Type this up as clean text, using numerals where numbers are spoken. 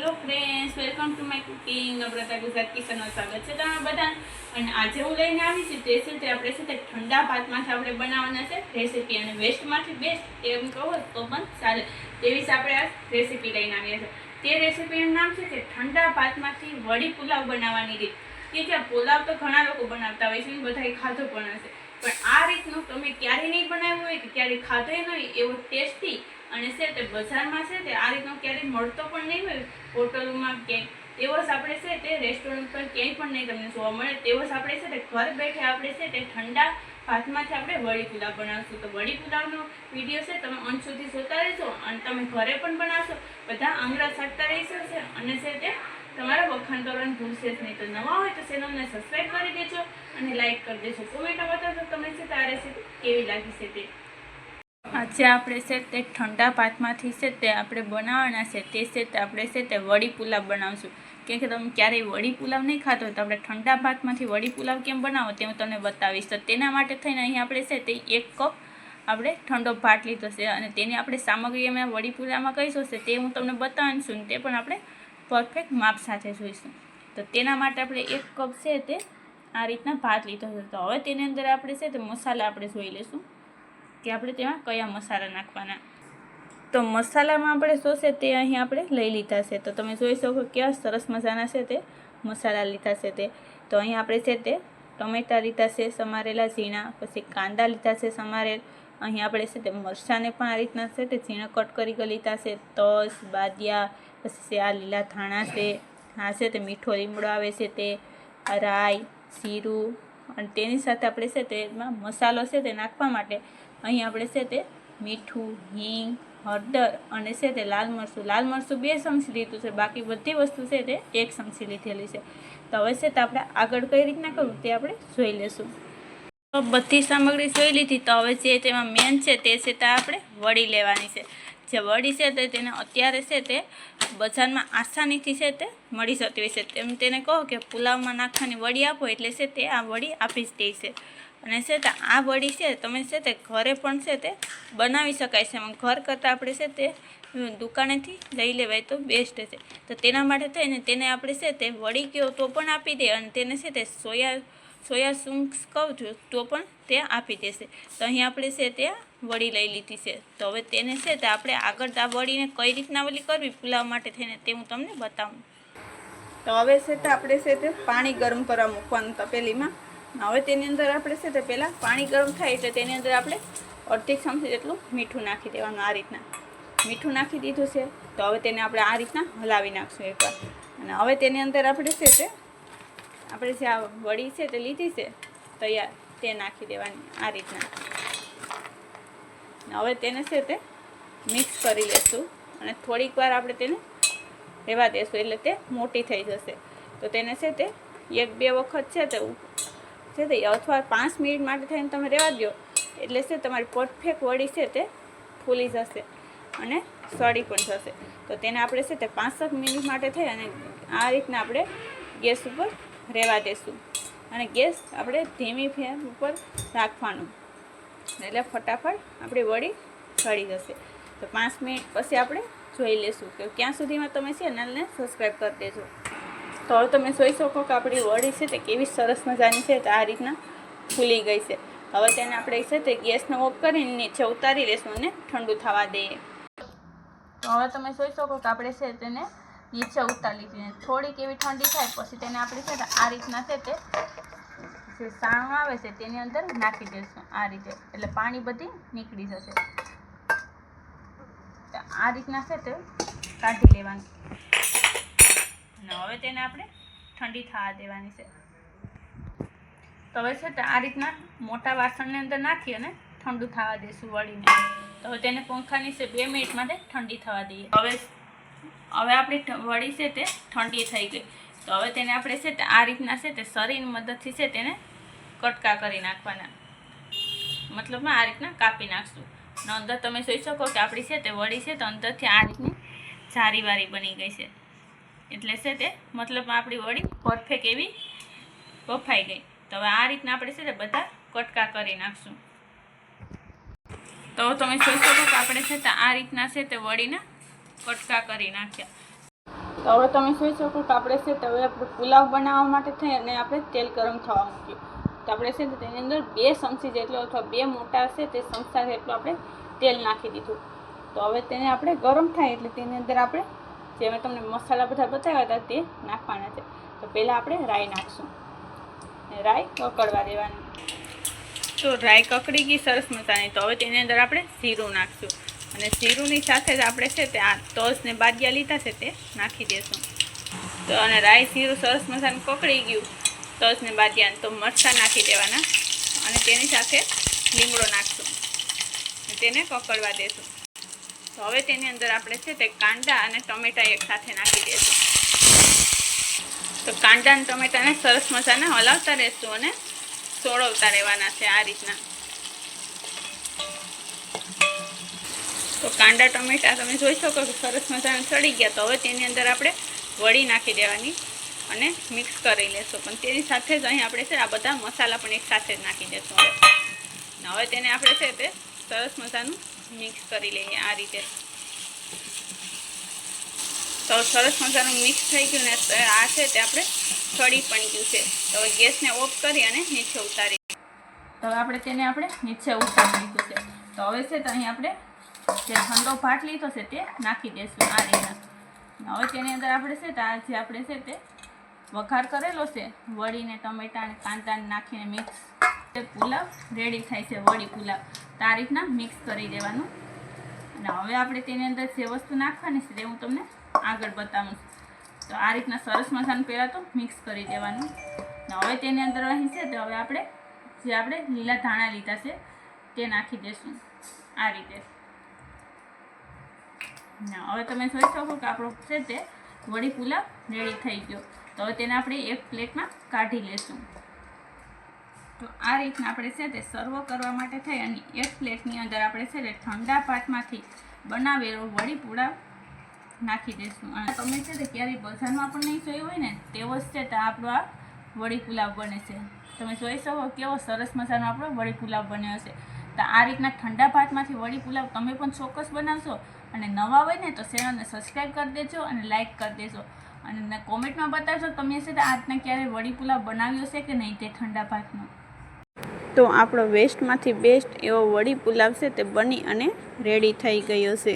Hello friends, welcome to my cooking Namrata Gujarat કિચનમાં સ્વાગત છે તમારા બધા. અને આજે હું લઈને આવી છું તે છે તે આપણે છે તે ઠંડા ભાતમાંથી આપણે બનાવવાના છે રેસીપી, અને વેસ્ટમાંથી બેસ્ટ એમ કહો તો પણ ચાલે તેવી આપણે આ રેસીપી લઈને આવ્યા છે. તે રેસીપીનું નામ છે કે ઠંડા ભાતમાંથી વડી પુલાવ બનાવવાની રીત. કે જ્યાં પુલાવ તો ઘણા લોકો બનાવતા હોય છે, બધાએ ખાધો પણ હશે, પણ આ રીતનું તમે ક્યારેય નહીં બનાવ્યું હોય કે ક્યારેય ખાધો નહીં એવો ટેસ્ટી અને છે તે બજારમાં છે તે આ રીતનો ક્યારેય મળતો પણ નહીં હોય હોટલોમાં ક્યાંય, એવો જ આપણે છે તે રેસ્ટોરન્ટ પર ક્યાંય પણ નહીં તમને જોવા મળે. તેવો જ આપણે છે તે ઘર બેઠે આપણે છે તે ઠંડા ભાતમાંથી આપણે વડી પુલાવ બનાવશું. તો વડી પુલાવનો વિડીયો છે તમે અંત સુધી જોતા રહેશો અને તમે ઘરે પણ બનાવશો, બધા આંગળા છાંટતા રહેશો છે અને છે તે તમારા વખાણ કરવાનું ભૂલશે જ નહીં. તો નવા હોય તો ચેનલને સબસ્ક્રાઈબ કરી દેજો અને લાઈક કરી દેજો. કોમેન્ટમાં બતાવજો તમને છે તે આ રેસીપી કેવી લાગી છે તે. આજે આપણે છે તે ઠંડા ભાતમાંથી છે તે આપણે બનાવવાના છે તે છે તે આપણે છે તે વડી પુલાવ બનાવશું. કેમ કે તમે ક્યારેય વડી પુલાવ નહીં ખાતો હોય તો આપણે ઠંડા ભાતમાંથી વડી પુલાવ કેમ બનાવો તે હું તમને બતાવીશ. તો તેના માટે થઈને અહીં આપણે છે તે 1 કપ આપણે ઠંડો ભાત લીધો છે અને તેની આપણે સામગ્રી અમે વડી પુલાવમાં કહીશું છે તે હું તમને બતાવીશું છું, તે પણ આપણે પરફેક્ટ માપ સાથે જોઈશું. તો તેના માટે આપણે 1 કપ છે તે આ રીતના ભાત લીધો છે. તો હવે તેની અંદર આપણે છે તે મસાલા આપણે જોઈ લઈશું કે આપણે તેમાં કયા મસાલા નાખવાના. તો મસાલામાં આપણે શું છે તે અહીં આપણે લઈ લીધા છે. તો તમે જોઈ શકો કેવા સરસ મજાના છે તે મસાલા લીધા છે તે. તો અહીં આપણે છે તે ટમેટાં લીધા છે સમારેલા ઝીણા, પછી કાંદા લીધા છે સમારેલ, અહીં આપણે છે તે મરચાંને પણ આ રીતના છે તે ઝીણા કટ કરી લીધા છે, તજ, બાદિયા, પછી આ લીલા ધાણા છે, આ છે તે મીઠો લીમડો આવે છે તે, રાઈ, જીરું, અને તેની સાથે આપણે છે તે એમાં મસાલો છે તે નાખવા માટે અહીં આપણે છે તે મીઠું, હિંગ, હળદર અને છે તે લાલ મરચું 2 ચમચી લીધું છે, બાકી બધી વસ્તુ છે તે 1 ચમચી લીધેલી છે. તો હવે છે તે આપણે આગળ કઈ રીતના કરવું તે આપણે જોઈ લઈશું. તો બધી સામગ્રી જોઈ લીધી. તો હવે જે તેમાં મેન છે તે છે તે આપણે વડી લેવાની છે. જે વડી છે તે તેને અત્યારે છે તે બજારમાં આસાનીથી છે તે મળી જતી હોય છે. તેમ તેને કહો કે પુલાવમાં નાખવાની વડી આપો એટલે છે તે આ વડી આપી જ દે છે. અને છે તે આ વડી છે તમે છે તે ઘરે પણ છે તે બનાવી શકાય છે. એમાં ઘર કરતાં આપણે છે તે દુકાનેથી લઈ લેવાય તો બેસ્ટ છે. તો તેના માટે થઈને તેને આપણે છે તે વડી કહો તો પણ આપી દે અને તેને છે તે સોયા ચંક્સ કહું છું તો પણ તે આપી દેશે. તો અહીં આપણે છે તે વડી લઈ લીધી છે. તો હવે તેને છે તે આપણે આગળ આ વડીને કઈ રીતના વલી કરવી પુલાવ માટે થઈને તે હું તમને બતાવું. તો હવે છે તે આપણે છે તે પાણી ગરમ કરવા મૂકવાનું તપેલીમાં. હવે તેની અંદર આપણે છે તે પહેલાં પાણી ગરમ થાય એટલે તેની અંદર આપણે 1/2 ચમચી જેટલું મીઠું નાખી દેવાનું. આ રીતના મીઠું નાખી દીધું છે. તો હવે તેને આપણે આ રીતના હલાવી નાખશું એકવાર. અને હવે તેની અંદર આપણે છે તે આપણે જે આ વડી છે તે લીધી છે તૈયાર તે નાખી દેવાની આ રીતના. હવે તેને છે તે મિક્સ કરી લેશું અને થોડીક વાર આપણે તેને રહેવા દેશું એટલે તે મોટી થઈ જશે. તો તેને છે તે 1-2 વખત છે તે અથવા 5 મિનિટ માટે થઈને તમે રહેવા દો એટલે છે તમારી પરફેક્ટ વડી છે તે ફૂલી જશે અને સડી પણ જશે. તો તેને આપણે છે તે 5-7 મિનિટ માટે થઈ અને આ રીતના આપણે ગેસ ઉપર રહેવા દેશું અને ગેસ આપણે ધીમી ફ્લેમ ઉપર રાખવાનું એટલે ફટાફટ આપણી વડી સડી જશે. તો 5 મિનિટ પછી આપણે જોઈ લેશું કે ક્યાં સુધીમાં તમે ચેનલને સબસ્ક્રાઈબ કરી દેજો. તો હવે તમે જોઈ શકો કે આપણી વડી છે તે કેવી સરસ મજાની છે તે આ રીતના ફૂલી ગઈ છે. હવે તેને આપણે છે તે ગેસને ઓફ કરીને નીચે ઉતારી લઈશું અને ઠંડુ થવા દઈએ. તો હવે તમે જોઈ શકો કે આપણે છે તેને નીચે ઉતારી લીધી. થોડીક એવી ઠંડી થાય પછી તેને આપણે છે આ રીતના છે તે જે સાણું આવે છે તેની અંદર નાખી દઈશું આ રીતે, એટલે પાણી બધી નીકળી જશે. તો આ રીતના છે તે કાઢી લેવાનું અને હવે તેને આપણે ઠંડી થવા દેવાની છે. તો હવે છે તે આ રીતના મોટા વાસણની અંદર નાખી અને ઠંડુ થવા દઈશું વળીને. તો હવે તેને પંખાની છે 2 મિનિટ માટે ઠંડી થવા દઈએ. હવે આપણી વડી છે તે ઠંડી થઈ ગઈ. તો હવે તેને આપણે છે તે આ રીતના છે તે શરીરની મદદથી છે તેને કટકા કરી નાખવાના, મતલબમાં આ રીતના કાપી નાખશું. અને અંદર તમે જોઈ શકો કે આપણી છે તે વડી છે તો અંદરથી આ રીતની જારીવારી બની ગઈ છે. એટલે છે તે મતલબમાં આપણી વડી પરફેક્ટ એવી બફાઈ ગઈ. તો હવે આ રીતના આપણે છે તે બધા કટકા કરી નાખશું. તો તમે જોઈ શકો કે આપણે છે તે આ રીતના છે તે વડીના કટકા કરી નાખ્યા. તો હવે તમે જોઈ શકો કે આપણે છે તો હવે આપણે પુલાવ બનાવવા માટે થઈ અને આપણે તેલ ગરમ થવા મૂક્યું. તો આપણે છે ને તેની અંદર 2 ચમચી જેટલો અથવા 2 મોટા હશે તે ચમચા જેટલું આપણે તેલ નાખી દીધું. તો હવે તેને આપણે ગરમ થાય એટલે તેની અંદર આપણે જે મેં તમને મસાલા બધા બતાવ્યા હતા તે નાખવાના છે. તો પહેલાં આપણે રાઈ નાખશું, રાઈ કકડવા દેવાની. તો રાઈ કકડી ગઈ સરસ મસાલાની. તો હવે તેની અંદર આપણે જીરું નાખશું અને જીરુંની સાથે જ આપણે છે તે આ તજ ને બાદિયા લીધા છે તે નાખી દઈશું. તો અને રાઈ જીરું સરસ મસાલાનું કકડી ગયું, તજ ને બાદિયા, તો મરચાં નાખી દેવાના અને તેની સાથે લીમડો નાખશું અને તેને કકડવા દેશું. તો હવે તેની અંદર આપણે છે તે કાંદા અને ટમેટા એક સાથે નાખી દઈશું. તો કાંદા અને ટમેટાને સરસ મસાલાને હલાવતા રહેશું અને સોળવતા રહેવાના છે આ રીતના. તો કાંદા ટમેટા તમે જોઈ શકો કે સરસ મસાલા ચડી ગયા. તો હવે તેની અંદર આપણે વડી નાખી દેવાની અને મિક્સ કરી લેશું. પણ તેની સાથે જ અહીં આપણે છે આ બધા મસાલા પણ એક સાથે જ નાખી દઈશું. હવે તેને આપણે છે તે સરસ મસાલાનું મિક્સ કરી લઈએ આ રીતે. તો સરસ મસાલાનું મિક્સ થઈ ગયું ને આ છે તે આપણે સળી પણ ગયું છે. તો હવે ગેસને ઓફ કરી અને નીચે ઉતારી. તો હવે આપણે તેને નીચે ઉતારી દીધું છે. તો હવે છે તો અહીં આપણે જે ઠંડો ભાત લીધો છે તે નાખી દઈશું આ રીતના. હવે તેની અંદર આપણે છે તો આ જે આપણે છે તે વઘાર કરેલો છે વડીને ટમેટા અને કાંદાને નાખીને મિક્સ પુલાવ રેડી થાય છે, વડી પુલાવ. તો આ રીતના મિક્સ કરી દેવાનું. અને હવે આપણે તેની અંદર જે વસ્તુ નાખવાની છે તે હું તમને આગળ બતાવું. તો આ રીતના સરસ મસાલાનું પહેલાં તો મિક્સ કરી દેવાનું. અને હવે તેની અંદર અહીં છે તો હવે આપણે લીલા ધાણા લીધા છે તે નાખી દઈશું આ રીતે. હવે તમે જોઈ શકો કે આપણો છે તે વડી પુલાવ રેડી થઈ ગયો. તો હવે તેને આપણે એક પ્લેટમાં કાઢી લેશું. તો આ રીતના આપણે છે તે સર્વ કરવા માટે થઈ અને એક પ્લેટની અંદર આપણે છે તે ઠંડા પાટમાંથી બનાવેલો વડી પુલાવ નાખી દઈશું. અને તમે છે તે ક્યારેય બજારમાં પણ નહીં જોયું હોય ને તેવો જ છે તો આપણો આ વડી પુલાવ બને છે. તમે જોઈ શકો કેવો સરસ મસાલાનો આપણો વડી પુલાવ બન્યો છે. તો આ રીતના ઠંડા ભાતમાંથી વડી પુલાવ તમે પણ ચોક્કસ બનાવશો. અને નવા હોય ને તો ચેનલને સબસ્ક્રાઈબ કરી દેજો અને લાઇક કરી દેજો. અને કોમેન્ટમાં બતાવજો તમે છે તો આ રીતના ક્યારે વડી પુલાવ બનાવ્યો છે કે નહીં તે ઠંડા ભાતનો. તો આપણો વેસ્ટમાંથી બેસ્ટ એવો વડી પુલાવ છે તે બની અને રેડી થઈ ગયો છે.